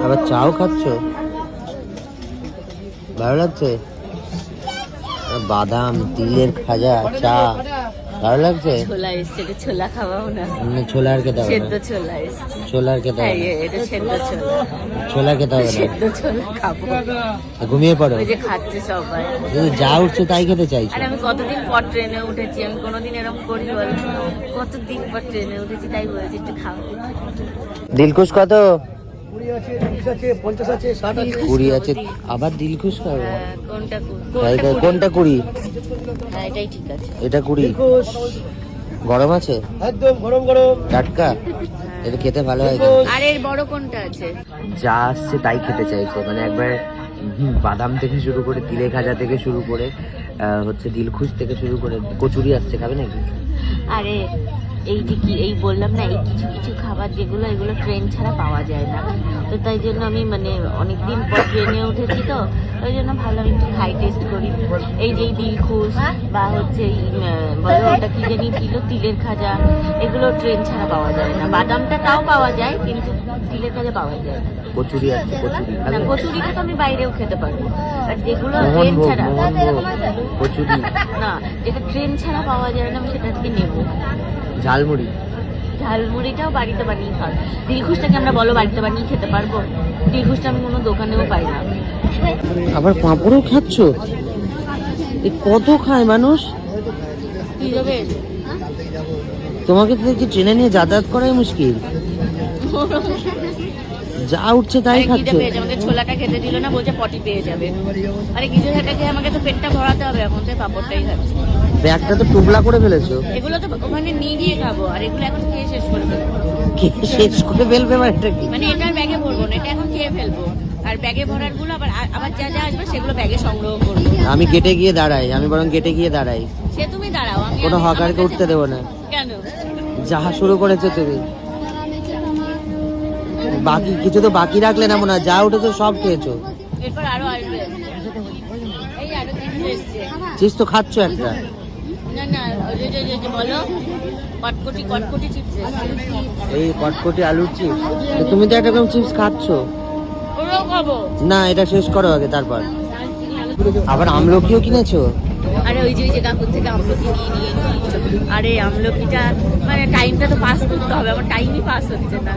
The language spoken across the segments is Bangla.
আবার চাও খাচ্ছ, ভালো লাগছে? বাদাম, তিলের খাজা, চা, ভালো লাগছে? ছোলা এসছে, ছোলা খাওয়াও না। ছোলা আর খেতে হবে না। সেদ্ধ ছোলা এসছে। ছোলা আর খেতে হবে না। এটা সেদ্ধ ছোলা। ছোলা খেতে হবে না। সেদ্ধ ছোলা খাবো। ঘুমিয়ে পড়ো। ওই যে খাচ্ছে সবাই। যা উঠছে তাই খেতে চাইছো। আরে আমি কতদিন পর ট্রেনে উঠেছি, আমি কোনোদিন এরকম করি বল? কতদিন পর ট্রেনে উঠেছি, তাই বলেছি একটু খাও। দিলখুশ কত? 20 আছে, 30 আছে, 50 আছে, 60 আছে। 20 আছে, আবার দিলখুশ খাবো? কোনটা কোনটা 20? হ্যাঁ, এটাই ঠিক আছে। এটা 20। দিলখুশ গরম আছে? একদম গরম গরম টাটকা? এটা খেতে ভালো হয়। আর এর বড় কোনটা আছে? যা আসছে তাই খেতে চাইছে, মানে একবার বাদাম থেকে শুরু করে, তিলে খাজা থেকে শুরু করে, হচ্ছে দিলখুশ থেকে শুরু করে, কচুরি আসছে, খাবে নাকি? আরে এই যে কি, এই বললাম না, এই কিছু কিছু খাবার যেগুলো, এগুলো ট্রেন ছাড়া পাওয়া যায় না। তো তাই জন্য আমি মানে অনেকদিন পর ট্রেনে উঠেছি, তো ওই জন্য ভাবলাম একটু খাই, টেস্ট করি। এই যে দিলখুশ বা হচ্ছে বলো ওটা কি জানি ছিল, তিলের খাজা, এগুলো ট্রেন ছাড়া পাওয়া যায় না। বাদামটা তাও পাওয়া যায়, কিন্তু তিলের খাজা পাওয়া যায় না। কচুরি আসছে, কচুরি না, কচুরিটা তো আমি বাইরেও খেতে পারবো, আর যেগুলো ট্রেন মোহনভোগ, ছাড়া, মোহনভোগ, কচুরি, না যেটা ট্রেন ছাড়া পাওয়া যায় না, আমি সেটা থেকে নেবো। ঝালমুড়ি। ঝালমুড়িটাও বাড়িতে বানিয়ে খাওয়া। দিলখুশটাকে আমরা বলো বাড়িতে বানিয়ে খেতে পারবো? দিলখুশটা আমি কোনো দোকানেও পাই না। আবার পাঁপড়ও খাচ্ছ? কত খায় মানুষ? কি দেবে? তোমাকে তো দেখছি ট্রেনে নিয়ে যাতায়াত করাই মুশকিল। যা উঠছে তাই আরে খাচ্ছ। পেয়ে যাবে, আমাকে ছোলাটা খেতে দিল না, বলছে পটি পেয়ে যাবে। আরে কিছু সেটা খেয়ে আমাকে তো পেটটা ভরাতে হবে, এখন তো পাপড়টাই খাচ্ছি। ব্যাগটা তো টুকলা করে ফেলেছো। এগুলো তো ওখানে নিয়ে গিয়ে খাবো, আর এগুলো এখন খেয়ে শেষ করে ফেলবো। শেষ করে ফেলবে মানে এটা কি? মানে এটার ব্যাগে ভরবো না, এটা এখন খেয়ে ফেলবো। আর ব্যাগে ভরার গুলো আবার আবার যা যা আসবে সেগুলো ব্যাগে সংগ্রহ করবো। আমি গেটে গিয়ে দাঁড়াই, আমি বরং গেটে গিয়ে দাঁড়াই। সে তুমি দাঁড়াও, আমি কোনো হকারকে উঠতে দেবো না। কেন? যাহা শুরু করেছো তুমি, বাকি কিছু তো বাকি রাখলে না মনে হয়, যা উঠেছো সব খেয়েছো। এরপর আরো আসবে। এই আরো চিপস এসছে। চিপস তো খাচ্ছ একটা। না না, ওই যে বলো কটকটি কটকটি চিপস এসছে। এই কটকটি আলুর চিপস, তুমি তো একটা চিপস খাচ্ছ। ওরাও খাবো। না, এটা শেষ করো আগে, তারপর। আবার আমলকিও কিনেছো? আরে ওই যে কাকুর থেকে আমলকি নিয়ে আরে আমলকিটা মানে টাইমটা তো পাস করতে হবে, আমার টাইমই পাস হচ্ছে না।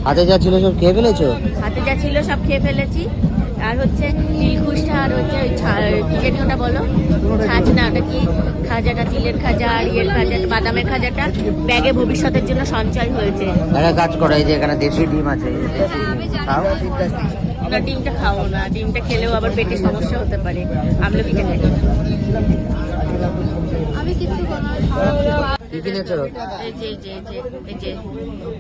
হাতে যা ছিল সব খেয়ে ফেলেছো? হাতে যা ছিল সব খেয়ে ফেলেছি। আর হচ্ছে দিলখুশটা, আর হচ্ছে ওই কি জানি ওটা বলো, খাজনা, ওটা কি খাজাটা, তিলের খাজা আর ইয়ের খাজা, বাদামের খাজাটা ব্যাগে ভবিষ্যতের জন্য সঞ্চয় হয়েছে। একটা কাজ করো, এই যে এখানে দেশি ডিম আছে, খাও। না, ডিমটা খাও না, ডিমটা খেলেও আবার পেটে সমস্যা হতে পারে। আমলকিটা খাই। আমি কিছু কি কিনেছো? এই যে এই যে এই যে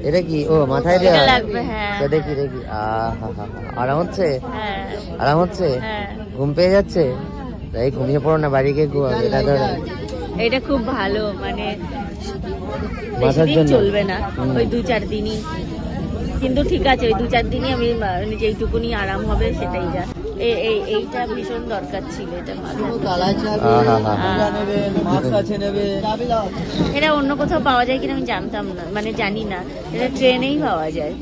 এটা কি? ও মাথায় দেওয়া এটা লাগবে, হ্যাঁ। তো দেখি দেখি। আরাম হচ্ছে? হ্যাঁ আরাম হচ্ছে? হ্যাঁ। ঘুম পেয়ে যাচ্ছে? তাই ঘুমিয়ে পড়ো না, বাড়ি গিয়ে ঘুমাবে। এটা ধরো, এটা খুব ভালো, মানে মাথার বেশি দিন জন্য চলবে না, ওই 2-4 দিনই। কিন্তু ঠিক আছে, ওই 2-4 দিনই আমি যেইটুকুনি আরাম হবে সেটাই যা। এইটা ভীষণ দরকার ছিল, এটা এটা অন্য কোথাও পাওয়া যায় কিনা আমি জানতাম না, মানে জানি না, এটা ট্রেনেই পাওয়া যায়।